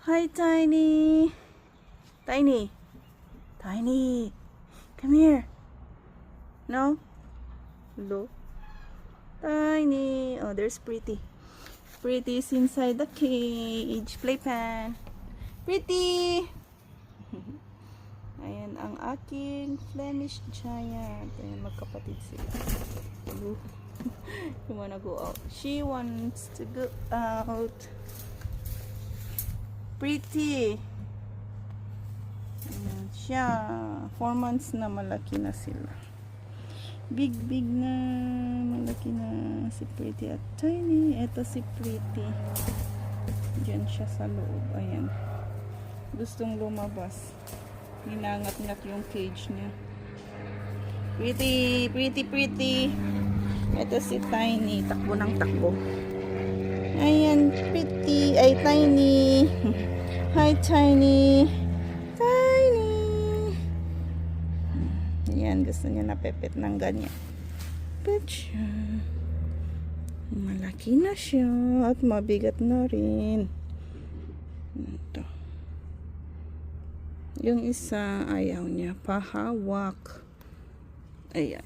Hi, Tiny. Tiny. Tiny. Come here. No? Hello? Tiny. Oh, there's Pretty. Pretty is inside the cage. Playpen. Pretty. Ayan ang aking Flemish Giant. Ayan, magkapatid sila. You wanna go out? She wants to go out. Pretty. Ayan siya. 4 months na, malaki na sila. Big na. Malaki na si Pretty at Tiny. Ito si Pretty. Diyan siya sa loob. Ayan. Gustong lumabas. Ninangat-ngat yung cage niya. Pretty. Ito si Tiny. Takbo ng takbo. Ayan, Pretty. Ay, Tiny. Hi, Tiny. Ayan, gusto niya napepet ng ganyan. Pet siya. Malaki na siya. At mabigat na rin. Ito. Yung isa, ayaw niya. Pahawak. Ayan.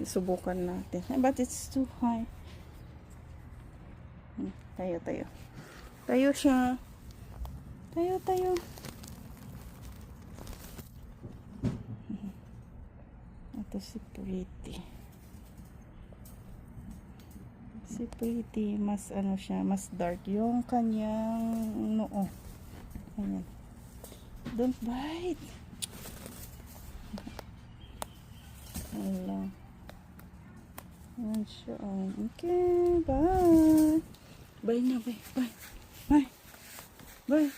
Subukan natin. But it's too high. Tayo. Tayo siya. Tayo. Ito si Pretty. Si Pretty, mas ano siya, mas dark yung kanyang noo. Ayan. Don't bite. Ayan. Ayan siya. Okay, bye. Bye na, bye. Bye.